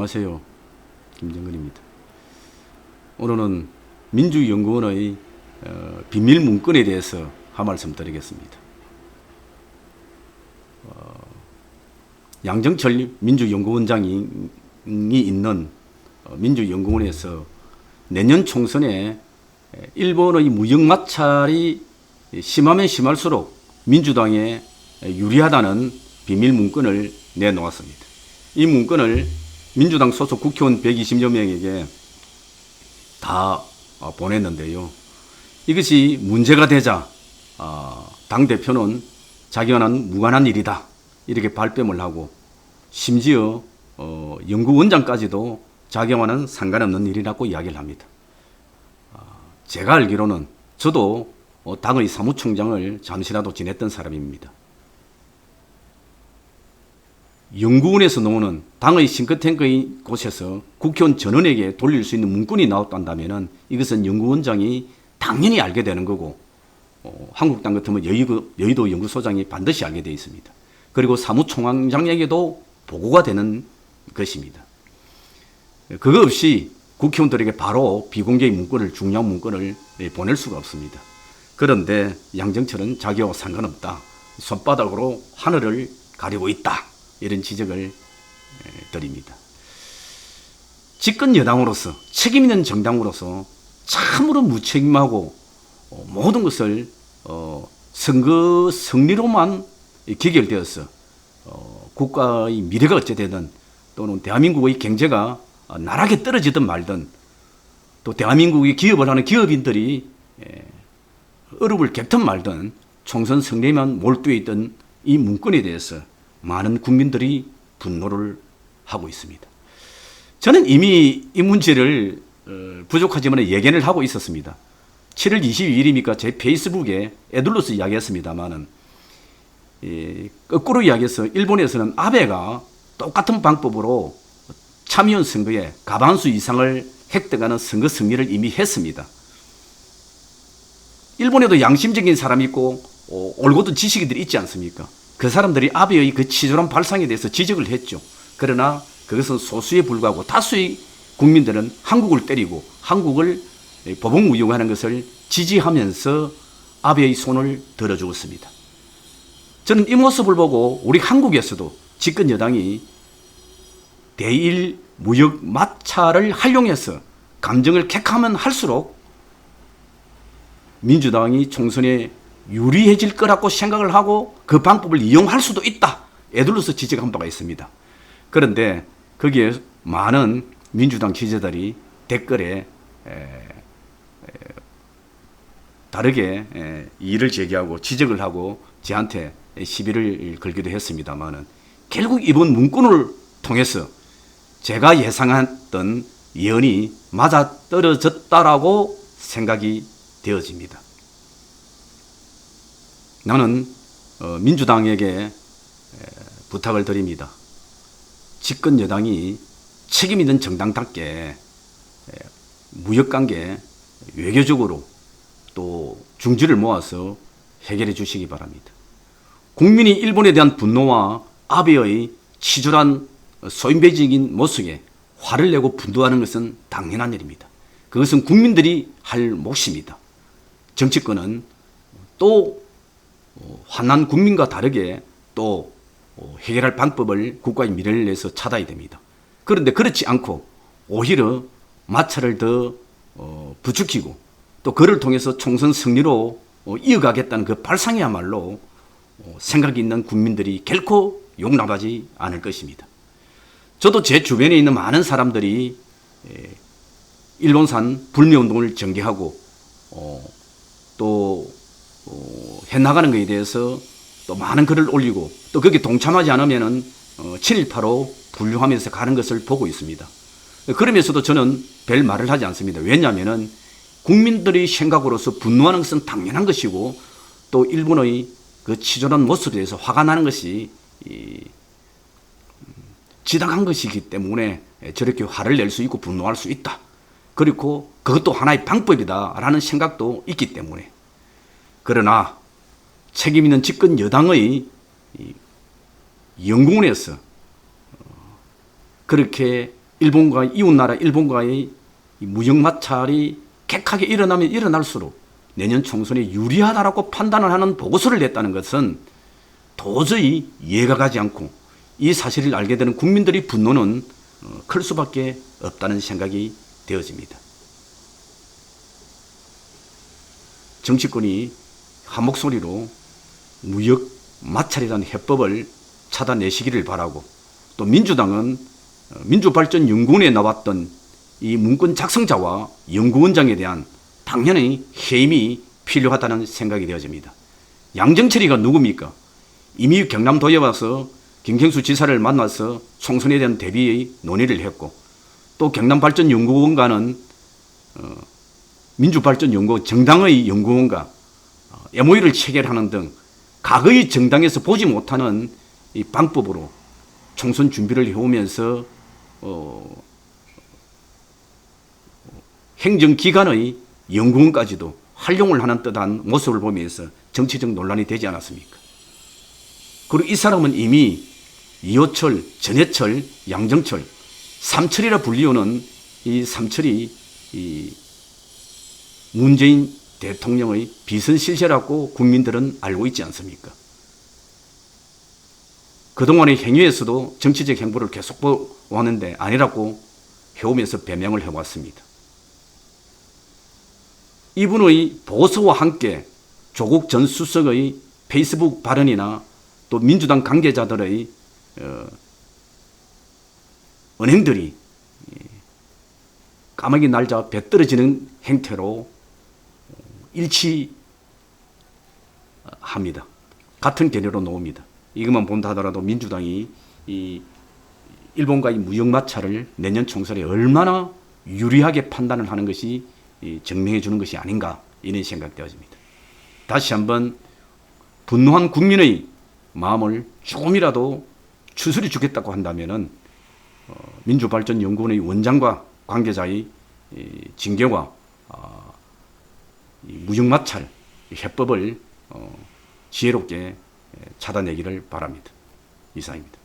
안녕하세요. 김정근입니다. 오늘은 민주연구원의 비밀 문건에 대해서 한 말씀 드리겠습니다. 양정철 민주연구원장이 있는 민주연구원에서 내년 총선에 일본의 무역마찰이 심하면 심할수록 민주당에 유리하다는 비밀 문건을 내놓았습니다. 이 문건을 민주당 소속 국회의원 120여 명에게 다 보냈는데요. 이것이 문제가 되자 당대표는 자기와는 무관한 일이다 이렇게 발뺌을 하고, 심지어 연구원장까지도 자기와는 상관없는 일이라고 이야기를 합니다. 제가 알기로는 저도 당의 사무총장을 잠시라도 지냈던 사람입니다. 연구원에서 나오는 당의 싱크탱크의 곳에서 국회의원 전원에게 돌릴 수 있는 문건이 나왔단다면 이것은 연구원장이 당연히 알게 되는 거고, 한국당 같으면 여의도 연구소장이 반드시 알게 되어 있습니다. 그리고 사무총장에게도 보고가 되는 것입니다. 그거 없이 국회의원들에게 바로 비공개의 문건을, 중요한 문건을 보낼 수가 없습니다. 그런데 양정철은 자기와 상관없다, 손바닥으로 하늘을 가리고 있다, 이런 지적을 드립니다. 집권 여당으로서, 책임 있는 정당으로서 참으로 무책임하고 모든 것을 선거 승리로만 기결되어서 국가의 미래가 어찌되든, 또는 대한민국의 경제가 나락에 떨어지든 말든, 또 대한민국의 기업을 하는 기업인들이 어렵을 겪든 말든 총선 승리에만 몰두해 있던 이 문건에 대해서 많은 국민들이 분노를 하고 있습니다. 저는 이미 이 문제를 부족하지만 예견을 하고 있었습니다. 7월 22일이니까 제 페이스북에 애들로서 이야기했습니다만은, 거꾸로 이야기해서 일본에서는 아베가 똑같은 방법으로 참의원 선거에 과반수 이상을 획득하는 선거 승리를 이미 했습니다. 일본에도 양심적인 사람이 있고 올곧은 지식인들이 있지 않습니까? 그 사람들이 아베의 그 치졸한 발상에 대해서 지적을 했죠. 그러나 그것은 소수에 불과하고 다수의 국민들은 한국을 때리고 한국을 보복무용하는 것을 지지하면서 아베의 손을 들어주었습니다. 저는 이 모습을 보고 우리 한국에서도 집권 여당이 대일 무역 마찰을 활용해서 감정을 객하면 할수록 민주당이 총선에 유리해질 거라고 생각을 하고 그 방법을 이용할 수도 있다, 애들로서 지적한 바가 있습니다. 그런데 거기에 많은 민주당 지지자들이 댓글에 다르게 이의를 제기하고 지적을 하고 저한테 시비를 걸기도 했습니다만은, 결국 이번 문건을 통해서 제가 예상했던 예언이 맞아떨어졌다라고 생각이 되어집니다. 나는 민주당에게 부탁을 드립니다. 집권 여당이 책임 있는 정당답게 무역관계 외교적으로 또 중지를 모아서 해결해 주시기 바랍니다. 국민이 일본에 대한 분노와 아베의 치졸한 소인배적인 모습에 화를 내고 분노하는 것은 당연한 일입니다. 그것은 국민들이 할 몫입니다. 정치권은 또 화난 국민과 다르게 또 해결할 방법을 국가의 미래를 위해서 찾아야 됩니다. 그런데 그렇지 않고 오히려 마찰을 더 부추기고 또 그를 통해서 총선 승리로 이어가겠다는 그 발상이야말로 생각이 있는 국민들이 결코 용납하지 않을 것입니다. 저도 제 주변에 있는 많은 사람들이 일본산 불매운동을 전개하고 또 해나가는 것에 대해서 또 많은 글을 올리고 또 거기에 동참하지 않으면은 친일파로 분류하면서 가는 것을 보고 있습니다. 그러면서도 저는 별 말을 하지 않습니다. 왜냐하면은 국민들의 생각으로서 분노하는 것은 당연한 것이고, 또 일본의 그 치졸한 모습에 대해서 화가 나는 것이 지당한 것이기 때문에 저렇게 화를 낼 수 있고 분노할 수 있다. 그리고 그것도 하나의 방법이다라는 생각도 있기 때문에. 그러나 책임 있는 집권 여당의 연구원에서 그렇게 일본과 이웃나라 일본과의 무역 마찰이 격하게 일어나면 일어날수록 내년 총선에 유리하다라고 판단을 하는 보고서를 냈다는 것은 도저히 이해가 가지 않고 이 사실을 알게 되는 국민들의 분노는 클 수밖에 없다는 생각이 되어집니다. 정치권이 한 목소리로 무역 마찰이라는 해법을 찾아내시기를 바라고, 또 민주당은 민주발전연구원에 나왔던 이 문건 작성자와 연구원장에 대한 당연히 해임이 필요하다는 생각이 되어집니다. 양정철이가 누굽니까? 이미 경남도에 와서 김경수 지사를 만나서 총선에 대한 대비의 논의를 했고, 또 경남발전연구원과는 민주발전연구 정당의 연구원과 MOU를 체결하는 등 과거의 정당에서 보지 못하는 이 방법으로 총선 준비를 해오면서 행정기관의 연구원까지도 활용을 하는 듯한 모습을 보면서 정치적 논란이 되지 않았습니까? 그리고 이 사람은 이미 이호철, 전해철, 양정철, 삼철이라 불리우는 이 삼철이 이 문재인 대통령의 비선실세라고 국민들은 알고 있지 않습니까? 그동안의 행위에서도 정치적 행보를 계속 보았는데 아니라고 해오면서 배명을 해왔습니다. 이분의 보고서와 함께 조국 전 수석의 페이스북 발언이나 또 민주당 관계자들의 언행들이 까마귀 날자 배 떨어지는 행태로 일치합니다. 같은 견해로 나옵니다. 이것만 본다 하더라도 민주당이 이 일본과의 무역 마찰을 내년 총선에 얼마나 유리하게 판단을 하는 것이 증명해 주는 것이 아닌가, 이런 생각되어집니다. 다시 한번 분노한 국민의 마음을 조금이라도 추스려 주겠다고 한다면은 민주발전연구원의 원장과 관계자의 징계와 무역 마찰 해법을 지혜롭게 찾아내기를 바랍니다. 이상입니다.